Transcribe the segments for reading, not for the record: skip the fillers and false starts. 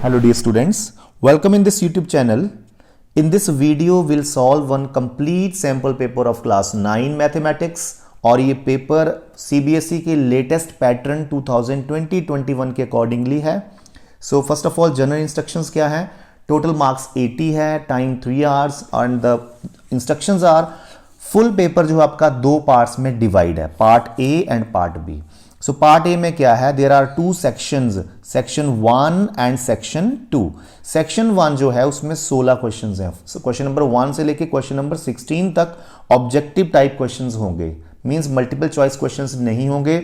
Hello dear students, welcome in this YouTube channel. In this video we'll solve one complete sample paper of class 9 mathematics और ये paper CBSE के latest pattern 2020-21 के accordingly है. So first of all general instructions क्या है. Total marks 80 है, time 3 hours and the instructions are full paper जो आपका दो पार्ट्स में डिवाइड है, part A and part B. So part A में क्या है, there are two sections, section 1 and section 2. Section 1 जो है उसमें 16 क्वेश्चंस हैं. क्वेश्चन नंबर 1 से लेके क्वेश्चन नंबर 16 तक ऑब्जेक्टिव टाइप क्वेश्चंस होंगे, मींस मल्टीपल चॉइस क्वेश्चंस नहीं होंगे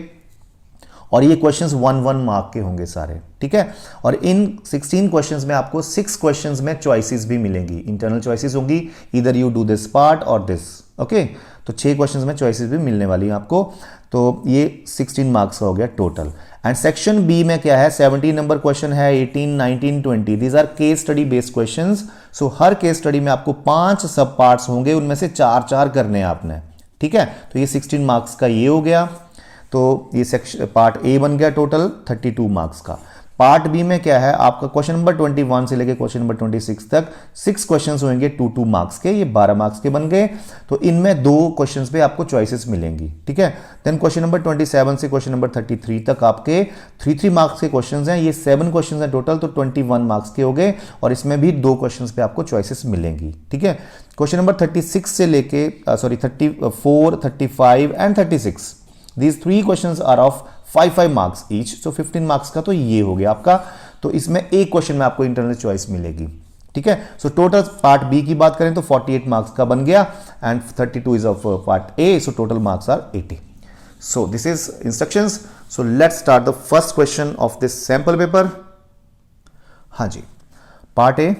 और ये क्वेश्चंस 1 मार्क के होंगे सारे, ठीक है. और इन 16 क्वेश्चंस में आपको 6 क्वेश्चंस में चॉइसेस भी मिलेंगी, इंटरनल चॉइसेस होंगी, इधर यू डू दिस पार्ट और दिस. ओके, तो 6 क्वेश्चंस में चॉइसेस भी मिलने वाली हैं आपको. तो ये 16 मार्क्स का हो गया टोटल. एंड सेक्शन बी में क्या है, 17 नंबर क्वेश्चन है, 18, 19, 20. These are case study based questions. So हर केस स्टडी में आपको 5 सब पार्ट्स होंगे, उनमें से 4 करने हैं आपने, ठीक है. तो ये 16 मार्क्स का ये हो गया. तो ये सेक्शन पार्ट ए बन गया टोटल 32 मार्क्स का. पार्ट बी में क्या है आपका, क्वेश्चन नंबर 21 से लेकर क्वेश्चन नंबर 26 तक 6 क्वेश्चंस होंगे 2 मार्क्स के, ये 12 मार्क्स के बन गए. तो इनमें 2 क्वेश्चंस पे आपको चॉइसेस मिलेंगी, ठीक है. देन क्वेश्चन नंबर 27 से क्वेश्चन नंबर 33 तक आपके 3 मार्क्स के क्वेश्चंस हैं. ये 7 क्वेश्चंस हैं टोटल, तो 21 मार्क्स के हो गए और इसमें भी 2 क्वेश्चंस पे आपको चॉइसेस मिलेंगी, ठीक है. क्वेश्चन नंबर 36 से लेके 34, 35 and 36, these 3 questions are of 5 marks each, so 15 marks का तो ये हो गया आपका. तो इसमें एक क्वेश्चन में आपको इंटरनल चॉइस मिलेगी, ठीक है. सो टोटल पार्ट बी की बात करें तो 48 मार्क्स का बन गया and 32 is of part A, so total marks are 80. So this is instructions. So let's start the first question of this sample paper. हाँ जी, part A,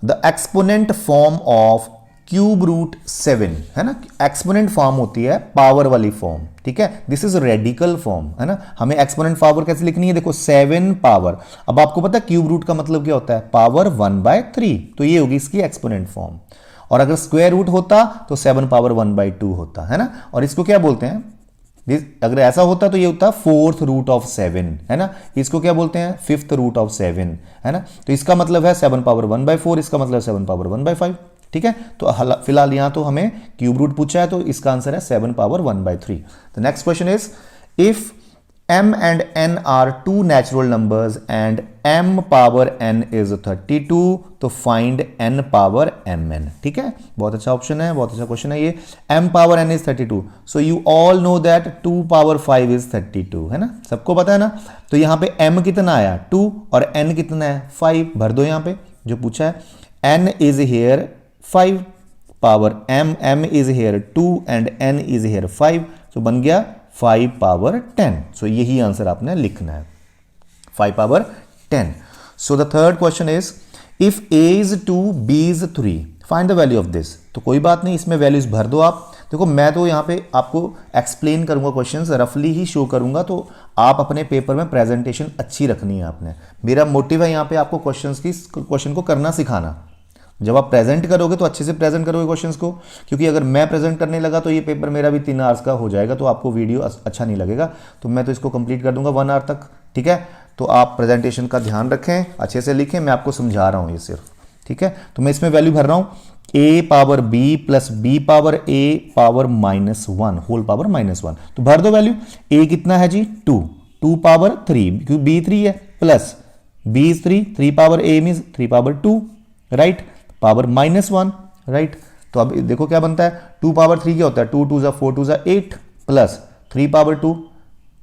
the exponent form of cube root 7 है ना. Exponent form होती है power वाली form, ठीक है. This is radical form है ना. हमें एक्सपोनेंट पावर कैसे लिखनी है, देखो 7 पावर. अब आपको पता है क्यूब रूट का मतलब क्या होता है, पावर 1/3. तो ये होगी इसकी एक्सपोनेंट फॉर्म. और अगर स्क्वायर रूट होता तो 7 पावर 1/2 होता है ना. और इसको क्या बोलते हैं, अगर ऐसा होता तो ये होता 4th रूट ऑफ 7 है ना. इसको क्या बोलते हैं, 5th रूट ऑफ 7 है ना. तो इसका मतलब है 7 पावर 1/4, इसका मतलब 7 पावर 1/5, ठीक है. तो फिलहाल यहां तो हमें क्यूब रूट पूछा है, तो इसका आंसर है 7 power 1/3. The next question is, if m and n are 2 natural numbers and m power n is 32, तो फाइंड n पावर mn, ठीक है. बहुत अच्छा ऑप्शन है, बहुत अच्छा क्वेश्चन है ये. m power n is 32, so you all know that 2 power 5 is 32 है ना, सबको पता है ना. तो यहां पे m कितना आया 2 और n कितना है 5, भर दो यहां पे जो पूछा है. n is here 5 power m is here 2 and n is here 5, so बन गया 5 पावर 10. सो यही आंसर आपने लिखना है, 5 power 10. So the third question is, if a is 2 b is 3, find the value of this. तो कोई बात नहीं, इसमें वैल्यूज भर दो आप. देखो मैं तो यहाँ पे आपको एक्सप्लेन करूंगा, क्वेश्चंस रफली ही शो करूंगा, तो आप अपने पेपर में प्रेजेंटेशन अच्छी रखनी है आपने. मेरा मोटिव है यहाँ पे आपको क्वेश्चन को करना सिखाना. जब आप प्रेजेंट करोगे तो अच्छे से प्रेजेंट करोगे क्वेश्चंस को, क्योंकि अगर मैं प्रेजेंट करने लगा तो ये पेपर मेरा भी 3 आवर्स का हो जाएगा, तो आपको वीडियो अच्छा नहीं लगेगा. तो मैं तो इसको कंप्लीट कर दूंगा 1 आवर तक, ठीक है. तो आप प्रेजेंटेशन का ध्यान रखें, अच्छे से लिखें, मैं आपको समझा रहा हूँ ये सिर्फ, ठीक है. तो मैं इसमें वैल्यू भर रहा हूँ, a power b plus b power a power -1 whole power -1. तो भर दो वैल्यू. a कितना है जी 2 पावर 3, क्योंकि b 3 है, plus b is 3 power a means 3 power 2, right, power -1, right. तो अब देखो क्या बनता है, 2 पावर 3 क्या होता है, 2 2 4 2 8 प्लस 3 पावर 2,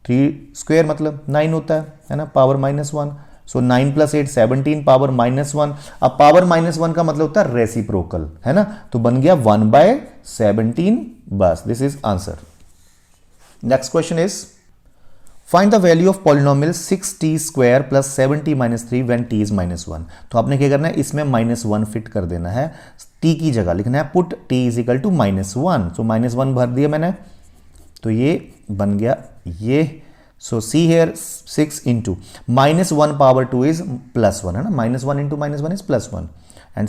3 स्क्वायर मतलब 9 होता है ना, पावर -1. सो 9 प्लस 8 17 पावर -1. अब पावर -1 का मतलब होता है रेसिप्रोकल है ना, तो बन गया 1/17. बस, this is answer. Next question is, find the value of polynomial 6t² plus 70 - 3 when t is -1. तो आपने क्या करना है, इसमें -1 फिट कर देना है, t की जगह लिखना है put t is equal to -1. So -1 भर दिया मैंने, तो ये बन गया ये. So see here 6 into -1 power 2 is +1 है ना, -1 into -1 is +1 and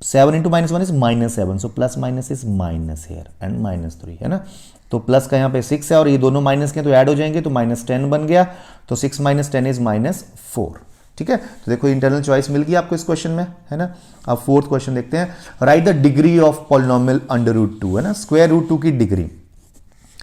7 into -1 is -7. So plus minus is minus here and -3 है ना. तो प्लस का यहाँ पे 6 है और ये दोनों माइनस के तो ऐड हो जाएंगे, तो -10 बन गया. तो 6 - 10 इज -4. ठीक है, तो देखो इंटरनल चॉइस मिल गई आपको इस क्वेश्चन में, है ना। अब फोर्थ क्वेश्चन देखते हैं, write the degree of polynomial under root 2, है ना, स्क्वायर रूट 2 की डिग्री।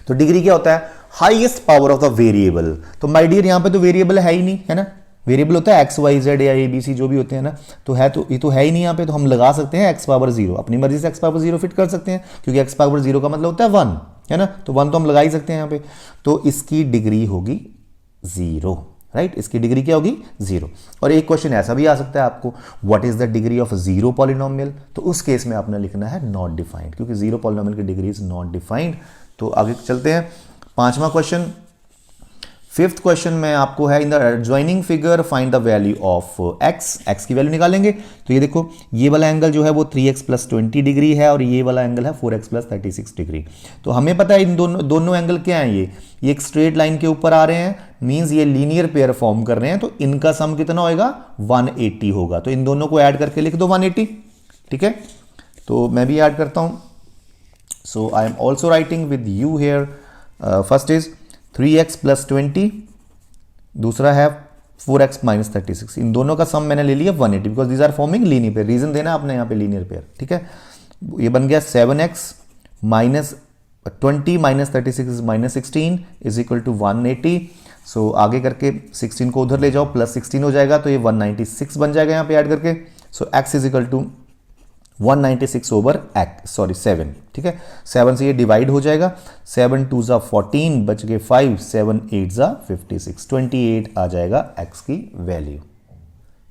तो डिग्री क्या होता है, highest power of the variable. तो माय डियर यहां पे तो वेरिएबल है ही नहीं, है ना, वेरिएबल होता है एक्स वाई जेड या ए बी सी जो भी होते हैं ना, तो ये तो है ही नहीं यहाँ पे, तो हम लगा सकते हैं एक्स पावर 0, अपनी मर्जी से एक्स पावर 0 फिट कर सकते हैं, क्योंकि एक्स पावर 0 का मतलब होता है 1, है ना, तो 1 तो हम लगा ही सकते हैं यहाँ पे। तो इसकी डिग्री होगी 0, राइट, इसकी डिग्री क्या होगी 0। और एक क्वेश्चन ऐसा भी आ सकता है आपको, what is the degree of 0 polynomial, तो उस केस में आपने लिखना है नॉट डिफाइंड, क्योंकि 0 पॉलिनोमियल की डिग्री इज नॉट डिफाइंड। तो आगे चलते हैं, पांचवा क्वेश्चन। फिफ्थ क्वेश्चन में आपको है, in the adjoining figure find the value of x की वैल्यू निकालेंगे। तो ये देखो, ये वाला एंगल जो है वो 3x + 20 डिग्री है, और ये वाला एंगल है 4x + 36 डिग्री। तो हमें पता है इन दोनों एंगल क्या हैं, ये एक स्ट्रेट लाइन के ऊपर आ रहे हैं, मींस ये लीनियर पेयर फॉर्म कर रहे हैं, तो इनका सम कितना होएगा 180 होगा। तो इन दोनों को ऐड करके लिख दो 180, ठीक है। तो मैं भी ऐड करता हूं, so I am also writing with you here. First is 3x + 20, दूसरा है 4x - 36, इन दोनों का सम मैंने ले लिया 180, because these are forming linear pair, reason देना आपने यहाँ पे लीनियर पेयर, ठीक है। ये बन गया 7x - 20 - 36 is -16 is equal to 180। सो आगे करके 16 को उधर ले जाओ, +16 हो जाएगा, तो ये 196 बन जाएगा यहाँ पे ऐड करके। So x is equal to 196 over 7, ठीक है। 7 से ये डिवाइड हो जाएगा, 7 2 ज़ा 14, बच गए 5, 7 8 ज़ा 56, 28 आ जाएगा x की value.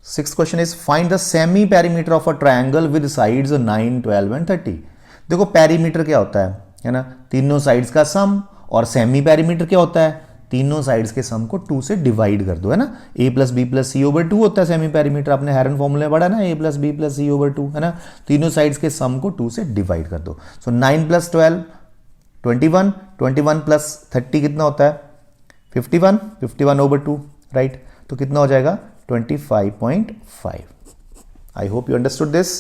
Sixth question is find the semi perimeter of a triangle with sides 9, 12 and 30। देखो पेरीमीटर क्या होता है ना, तीनों साइड्स का सम, और सेमी पेरीमीटर क्या होता है, तीनों साइड्स के सम को 2 से डिवाइड कर दो, है ना। a + b + c/2 होता है सेमी पेरीमीटर, आपने हेरन फॉर्मूला पढ़ा ना, a + b + c/2, है ना। तीनों साइड्स के सम को 2 से डिवाइड कर दो। सो 9 + 12 21, 21 + 30 कितना होता है 51, 51/2, राइट। तो कितना हो जाएगा 25.5। आई hope you understood this.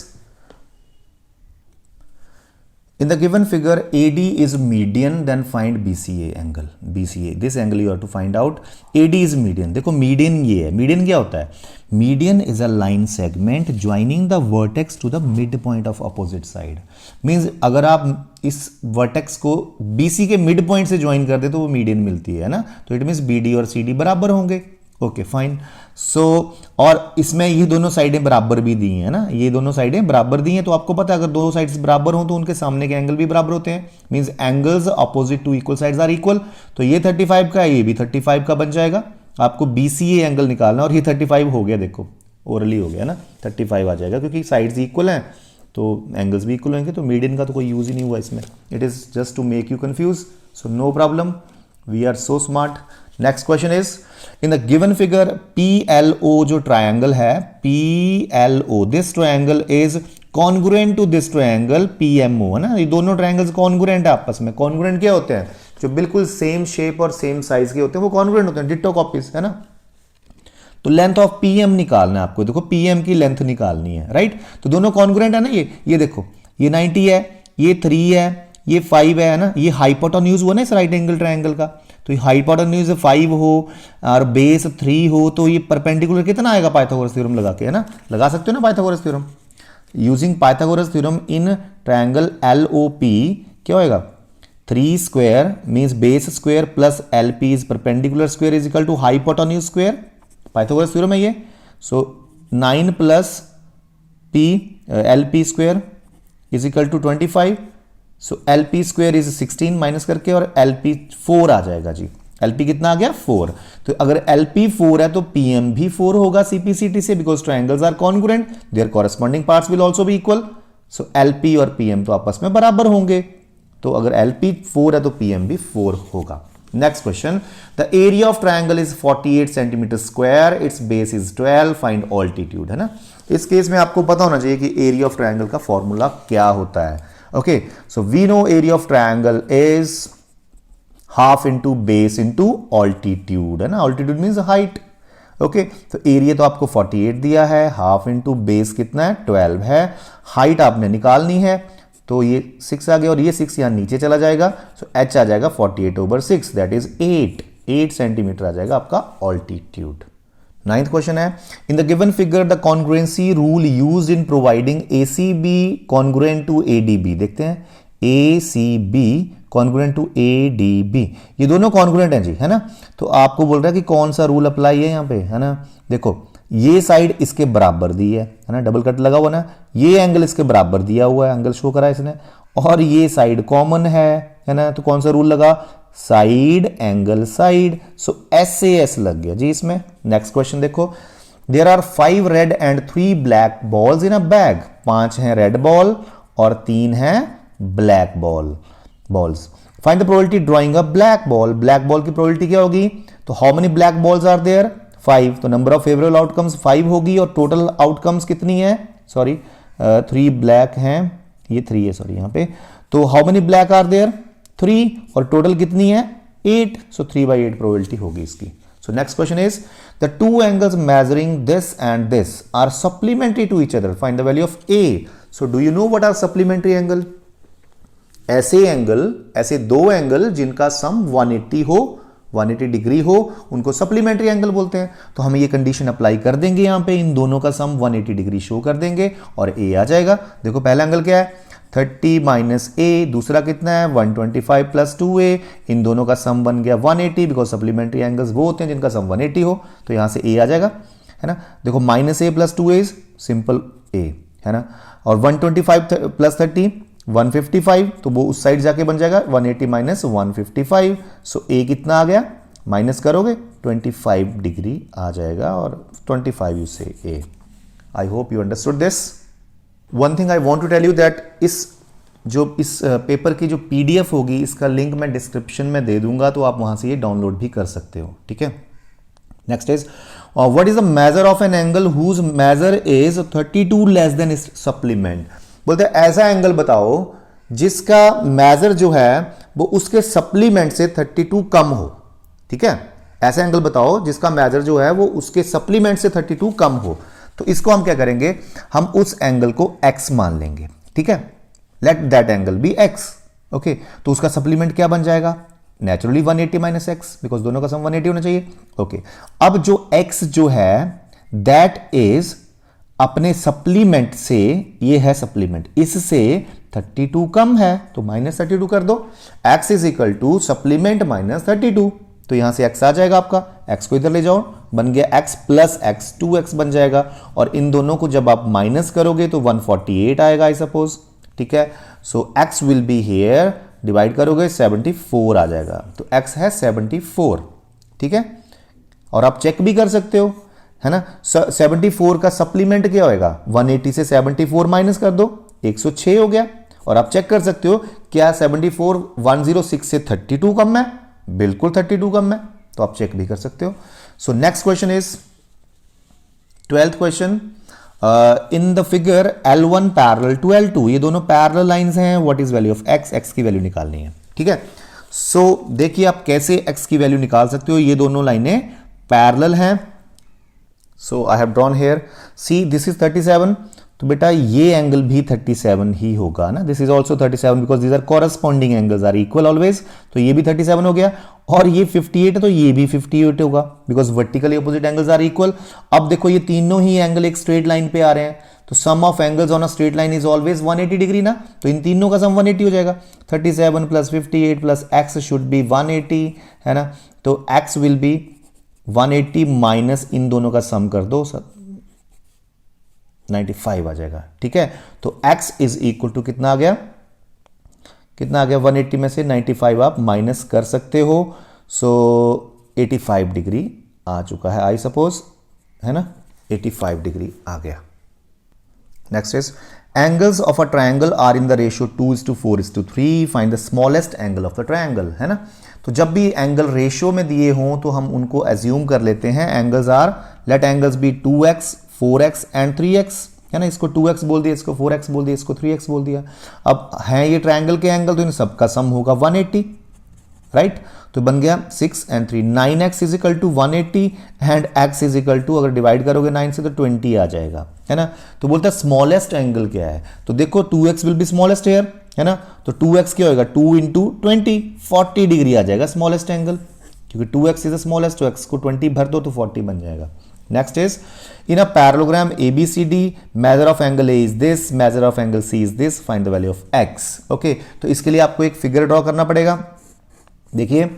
In the given figure, AD is median, then find BCA angle. BCA, this angle you have to find out. AD is median. देखो median ये है, median क्या होता है, median is a line segment joining the vertex to the midpoint of opposite side. Means अगर आप इस vertex को BC के midpoint से join कर दे तो वो median मिलती है ना, तो it means BD और CD बराबर होंगे। Okay fine. सो और इसमें ये दोनों साइडें बराबर भी दी हैं ना, ये दोनों साइडें बराबर दी हैं, तो आपको पता है अगर दोनों साइड्स बराबर हो तो उनके सामने के एंगल भी बराबर होते हैं, means angles opposite to equal sides are equal. तो ये 35 का, ये भी 35 का बन जाएगा। आपको BCA एंगल निकालना, और ये 35 हो गया, देखो ओरली हो गया ना, 35 आ जाएगा, क्योंकि साइड्स इक्वल हैं तो एंगल्स भी इक्वल होंगे, तो मीडियन का तो कोई यूज ही नहीं हुआ इसमें, it is just to make you confuse. So no problem, we are so smart. Next question is, in the given figure PLO जो ट्रायंगल है, PLO this triangle is congruent to this triangle PMO, है ना। ये दोनों triangles congruent है आपस में। Congruent क्या होते हैं, जो बिल्कुल सेम शेप और सेम साइज के होते हैं वो कॉन्ग्रुएंट होते हैं, डिट्टो कॉपीज, है ना। तो लेंथ ऑफ PM निकालना है आपको, देखो PM की लेंथ निकालनी है, राइट। तो दोनों कॉन्ग्रुएंट है ना, ये देखो, ये 90 है, ये 3 है, ये 5 है ना। ये हाइपोटेन्यूज हुआ ना इस राइट एंगल ट्रायंगल का, तो हाइपोटेन्यूज 5 हो और बेस 3 हो, तो ये परपेंडिकुलर कितना आएगा पाइथागोरस थ्योरम लगा के, है ना। लगा सकते हो ना Pythagoras theorem, using Pythagoras theorem in triangle LOP क्या होएगा, 3 square means base square plus LP is perpendicular square is equal to hypotenuse square, Pythagoras theorem है ये। So 9 + P LP square is equal to 25। So LP square is 16 minus करके, और LP 4 आ जाएगा जी। LP कितना आ गया 4। तो अगर LP 4 है तो PM भी 4 होगा CPCT से, because triangles are congruent, their corresponding parts will also be equal. So LP और PM तो आपस में बराबर होंगे, तो अगर LP 4 है तो PM भी 4 होगा। Next question, the area of triangle is 48 centimetre square, it's base is 12, find altitude, है ना। इस केस में आपको पता होना चाहिए कि एरिया ऑफ ट्रायंगल का फॉर्मूला क्या होता है। Okay, so we know area of triangle is half into base into altitude, है ना। altitude means height. Okay, तो एरिया तो आपको 48 दिया है, हाफ इंटू बेस कितना है 12 है, हाइट आपने निकालनी है, तो ये 6 आ गया, और ये 6 यहां नीचे चला जाएगा, सो h आ जाएगा 48/6, दैट इज 8 सेंटीमीटर आ जाएगा आपका ऑल्टीट्यूड। नाइन्थ क्वेश्चन है, in the given figure the congruency rule used in providing ACB congruent to ADB। देखते हैं ACB कॉन्ग्रुएंट टू ADB, ये दोनों कॉन्ग्रुएंट हैं जी, है ना। तो आपको बोल रहा है कि कौन सा रूल अप्लाई है यहाँ पे, है ना। देखो ये साइड इसके बराबर दी है ना, डबल कट लगा हुआ ना, ये एंगल इसके बराबर दिया हुआ है, एंगल शो करा है इसने, और ये साइड कॉमन है ना। तो कौन सा रूल लगा, side angle side, so SAS लग गया जी इसमें। नेक्स्ट क्वेश्चन देखो, there are 5 red and 3 black balls in a bag. 5 हैं रेड बॉल और 3 हैं black balls. Find the probability drawing a black ball. Black ball की प्रोबेबिलिटी क्या होगी, तो how many black balls are there, 5, तो number of favourable outcomes 5 होगी, और टोटल आउटकम्स कितनी है, सॉरी 3 ब्लैक हैं, ये 3 है सॉरी यहाँ पे, तो how many black are there, 3, और टोटल कितनी है 8, सो 3/8 प्रोबेबिलिटी होगी इसकी। So next question is the 2 angles measuring this and this are supplementary to each other, find the value of A। So do you know what are supplementary angle, ऐसे 2 angle जिनका सम 180 हो, 180 degree हो, उनको supplementary angle बोलते हैं। तो हम ये कंडीशन अप्लाई कर देंगे यहां पे, इन दोनों का सम 180 डिग्री शो कर देंगे और A आ जाएगा। देखो पहला एंगल क्या है 30 माइनस A, दूसरा कितना है 125 प्लस 2A, इन दोनों का सम बन गया 180, बिकॉज सप्लीमेंट्री एंगल्स वो होते हैं जिनका सम 180 हो, तो यहां से A आ जाएगा, है ना। देखो minus A plus 2A simple A, है ना, और 125 प्लस 30 155, तो वो उस साइड जाके बन जाएगा 180 माइनस 155, सो A कितना आ गया, माइनस करोगे 25 डिग्री आ जाएगा, और 25 you say A। I hope you understood this. One thing I want to tell you that इस पेपर की जो PDF होगी, इसका लिंक मैं डिस्क्रिप्शन में दे दूंगा, तो आप वहां से ये डाउनलोड भी कर सकते हो, ठीक है। Next is what is the measure of an angle whose measure is 32 less than its supplement. बोलते हैं ऐसा एंगल बताओ जिसका मेजर जो है वो उसके सप्लीमेंट से 32 कम हो, ठीक है। ऐसा एंगल बताओ जिसका मेजर जो है वो उसके सप्लीमेंट से 32 कम हो। तो इसको हम क्या करेंगे, हम उस एंगल को x मान लेंगे, ठीक है। Let that angle be x, okay. तो उसका सप्लीमेंट क्या बन जाएगा, नेचुरली 180 माइनस एक्स, बिकॉज दोनों का सम 180 होना चाहिए, ओके। अब जो x जो है दैट इज अपने सप्लीमेंट से, ये है सप्लीमेंट, इससे 32 कम है, तो माइनस 32 कर दो। x is equal to supplement minus 32, तो यहां से x आ जाएगा आपका, x को इधर ले जाओ, बन गया x प्लस x 2x बन जाएगा, और इन दोनों को जब आप माइनस करोगे तो 148 आएगा आई सपोज, ठीक है। सो x will be here, divide करोगे 74 आ जाएगा, तो x है 74, ठीक है। और आप चेक भी कर सकते हो, है ना, 74 का सप्लीमेंट क्या होएगा, 180 से 74 माइनस कर दो, 106 हो गया। और आप चेक कर सकते हो क्या 74 106 से 32 कम है, बिल्कुल 32 कम है, तो आप चेक भी कर सकते हो। So next question is 12th question, in the figure L1 parallel to L2, ये दोनों पैरेलल लाइंस हैं, what is value of x, x की वैल्यू निकालनी है, ठीक है। सो देखिए आप कैसे x की वैल्यू निकाल सकते हो, ये दोनों लाइनें पैरेलल हैं। So I have drawn here, see this is 37, तो बेटा ये एंगल भी 37 ही होगा ना, this is also 37 because these are corresponding angles are equal always, तो ये भी 37 हो गया, और ये 58 है तो ये भी 58 होगा because vertically opposite angles are equal. अब देखो ये तीनों ही एंगल एक स्ट्रेट लाइन पे आ रहे हैं, तो sum of angles on a straight line is always 180 degree ना, तो इन तीनों का सम 180 हो जाएगा। 37 plus 58 plus x should be 180, है ना, तो x विल बी 180 माइनस इन दोनों का सम कर दो, 95 आ जाएगा, ठीक है। तो x इज इक्वल टू कितना आ गया, 180 में से 95 आप माइनस कर सकते हो, सो 85 डिग्री आ चुका है आई सपोज, है ना, 85 डिग्री आ गया। Next is angles of a triangle are in the ratio 2:4:3, find the smallest angle of the triangle, है ना। तो जब भी एंगल रेशियो में दिए हों तो हम उनको एज्यूम कर लेते हैं, angles are, let angles be 2x 4x and 3x, है ना, इसको 2x बोल दिया, इसको 4x बोल दिया, इसको 3x बोल दिया। अब है ये ट्रायंगल के एंगल, तो इन सबका सम होगा 180, राइट। तो बन गया 6 and 3, 9x is equal to 180 and x is equal to, अगर डिवाइड करोगे 9 से तो 20 आ जाएगा, है ना। तो बोलता है स्मॉलेस्ट एंगल क्या है, तो देखो 2x will be smallest here, है ना, तो 2x क्या होगा 2 into 20, 40 डिग्री आ जाएगा स्मॉलेस्ट एंगल, क्योंकि 2x इज द स्मॉलेस्ट, तो x को 20 भर दो तो 40 बन जाएगा। Next is in a parallelogram ABCD measure of angle A is this, measure of angle C is this, find the value of X। Okay, तो इसके लिए आपको एक फिगर ड्रॉ करना पड़ेगा। देखिए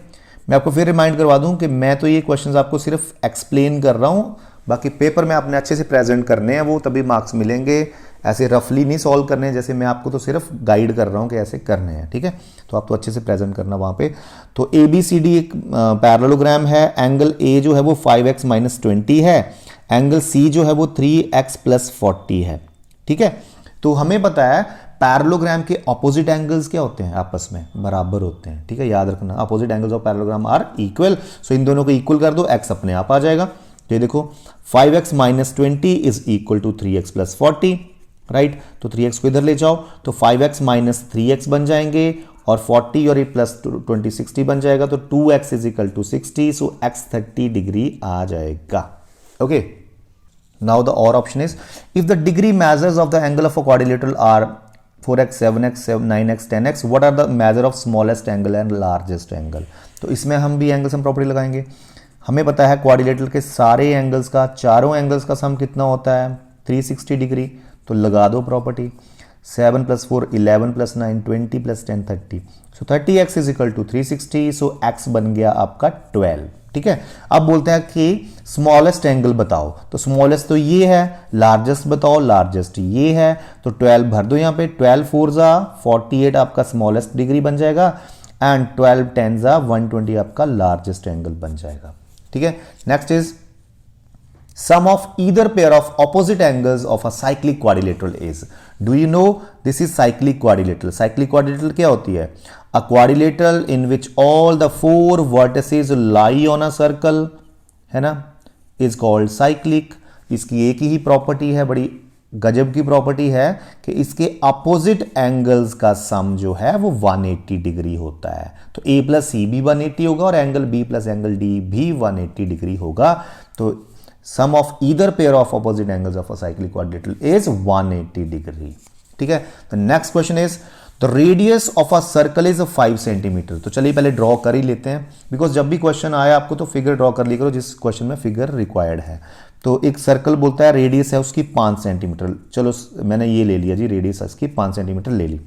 मैं आपको फिर रिमाइंड करवा दूं कि मैं तो ये क्वेश्चंस आपको सिर्फ एक्सप्लेन कर रहा हूं, बाकी पेपर में आपने अच्छे से प्रेजेंट करने हैं, वो तभी मार्क्स मिलेंगे। ऐसे रफली नहीं सॉल्व करने हैं, जैसे मैं आपको तो सिर्फ गाइड कर रहा हूं कि ऐसे करने हैं, ठीक है। तो आप तो अच्छे से प्रेजेंट करना वहां पे। तो ABCD एक पैरेललोग्राम है, एंगल A जो है वो 5x - 20 है, एंगल C जो है वो 3x + 40 है, ठीक है। तो हमें पता है पैरेललोग्राम के ऑपोजिट एंगल्स क्या होते हैं, आपस में बराबर होते हैं, ठीक है, याद रखना। Opposite angles of parallelogram are equal, so इन दोनों को इक्वल कर दो, x अपने आप आ जाएगा। ये देखो 5x - 20 is equal to 3x + 40, right. तो 3x को इधर ले जाओ तो 5x - 3x बन जाएंगे, और 40 और ये +20 60 बन जाएगा, तो 2x is equal to 60, so x 30 degree आ जाएगा। ओके, नाउ द और option is if the degree measures of the angle of a quadrilateral are 4x 7x 9x 10x, what are the measure of smallest angle and largest angle. तो इसमें हम भी angle sum property लगाएंगे। हमें पता है quadrilateral के सारे एंगल्स का, चारों एंगल्स का सम कितना होता है, 360 डिग्री। तो लगा दो property, 7 + 4 11 + 9 20 + 10 30, so 30x is equal to 360, so x बन गया आपका 12, ठीक है। अब बोलते हैं कि स्मॉलेस्ट एंगल बताओ, तो स्मॉलेस्ट तो ये है, लार्जेस्ट बताओ, लार्जेस्ट ये है, तो 12 भर दो यहाँ पे, 12 4 = 48 आपका स्मॉलेस्ट डिग्री बन जाएगा, एंड 12 10 = 120 आपका लार्जेस्ट एंगल बन जाएगा, ठीक है। Next is sum of either pair of opposite angles of a cyclic quadrilateral is, do you know this is cyclic quadrilateral। cyclic quadrilateral क्या होती है, a quadrilateral in which all the 4 vertices lie on a circle, है ना, is called cyclic। इसकी एक ही property है, बड़ी गजब की प्रॉपर्टी है कि इसके अपोजिट एंगल्स का सम जो है वो 180 डिग्री होता है। तो A + C भी 180 होगा, और एंगल B + एंगल D भी 180 डिग्री होगा। तो sum of either pair of opposite angles of a cyclic quadrilateral is 180 degree, ठीक है। The next question is the radius of a circle is 5 centimetre. तो चलिए पहले ड्रॉ कर ही लेते हैं, बिकॉज जब भी क्वेश्चन आया आपको तो फिगर ड्रॉ कर लिया करो जिस क्वेश्चन में फिगर रिक्वायर्ड है। तो एक सर्कल बोलता है रेडियस है उसकी 5 सेंटीमीटर, चलो मैंने ये ले लिया जी, रेडियस इसकी 5 सेंटीमीटर ले ली,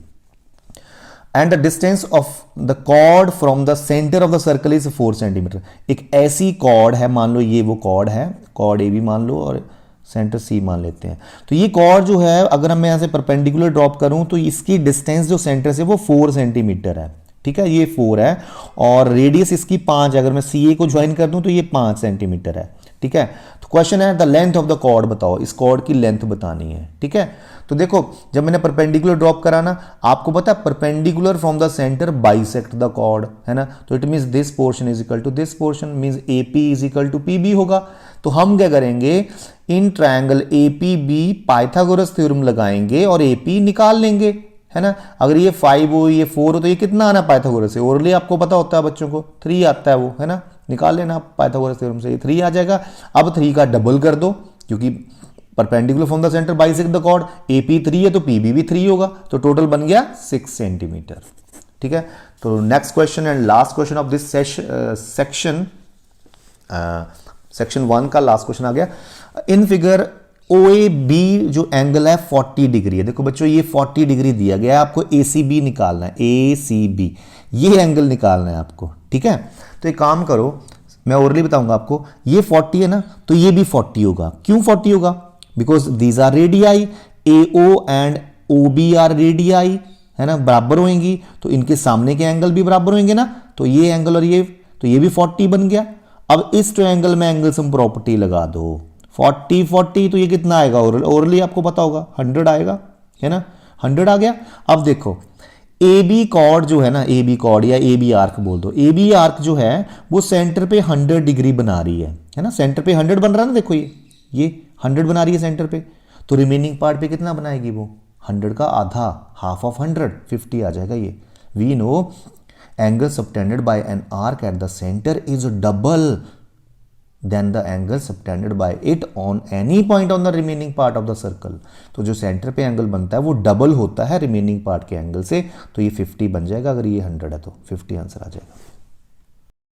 and the distance of the chord from the centre of the circle is 4 centimetre. एक ऐसी कॉर्ड है, मान लो ये वो कॉर्ड है, कॉर्ड AB मान लो और सेंटर C मान लेते हैं। तो ये कॉर्ड जो है अगर मैं यहाँ से परपेंडिकुलर ड्रॉप करूं तो इसकी डिस्टेंस जो सेंटर से वो 4 सेंटीमीटर है, ठीक है, ये 4 है, और रेडियस इसकी 5 है। अगर मैं CA को ज्वाइन कर दूं तो ये 5 सेंटीमीटर है, ठीक है। तो क्वेश्चन है the length of the chord बताओ, इस कॉर्ड की लेंथ बतानी है, ठीक है। तो देखो जब मैंने परपेंडिकुलर ड्रॉप करा ना, आपको पता है perpendicular from the centre bisect the chord, है ना। तो it means this portion is equal to this portion, means AP is equal to PB होगा। तो हम क्या करेंगे, in triangle APB Pythagoras theorem लगाएंगे और AP निकाल लेंगे, है ना। अगर ये 5 हो ये 4 हो तो ये कितना आना पाइथागोरस से, ओरली आपको पता होता है बच्चों को 3 आता है वो, है ना, निकाल लेना पाइथागोरस थ्योरम से, ये 3 आ जाएगा। अब 3 का डबल कर दो, क्योंकि perpendicular from the centre bisect the chord, AP 3 है तो PB भी 3 होगा, तो टोटल बन गया 6 सेंटीमीटर, ठीक है। तो next question and last question of this section 1 का लास्ट क्वेश्चन आ गया। इन फिगर OAB जो एंगल है 40 डिग्री है। देखो बच्चों ये 40 डिग्री दिया गया है, आपको ACB निकालना है, ACB ये एंगल निकालना है आपको, ठीक है। तो एक काम करो, मैं ओरली बताऊंगा आपको, ये 40 है ना, तो ये भी 40 होगा। क्यों 40 होगा, because these are radii, AO and OB are radii, है ना, बराबर होंगी, तो इनके सामने के एंगल भी बराबर होंगे ना, तो ये एंगल और ये, तो ये भी 40 बन गया। अब इस ट्रायंगल में एंगल सम प्रॉपर्टी लगा दो, 40 40, तो ये कितना आएगा, ओरली आपको पता होगा 100 आएगा, है ना, 100 आ गया। अब देखो AB कॉर्ड जो है ना, AB कॉर्ड या AB आर्क बोल दो, AB आर्क जो है वो सेंटर पे 100 डिग्री बना रही है ना, सेंटर पे 100 बन रहा है ना, देखो ये 100 बना रही है सेंटर पे, तो रिमेनिंग पार्ट पे कितना बनाएगी वो, 100 का आधा, हाफ ऑफ 100, 50 आ जाएगा ये। We know angle subtended by an arc at the center is double than the angle subtended by it on any point on the remaining part of the circle। तो जो सेंटर पे angle बनता है वो double होता है remaining part के angle से, तो ये 50 बन जाएगा, अगर ये 100 है तो 50 आंसर आ जाएगा।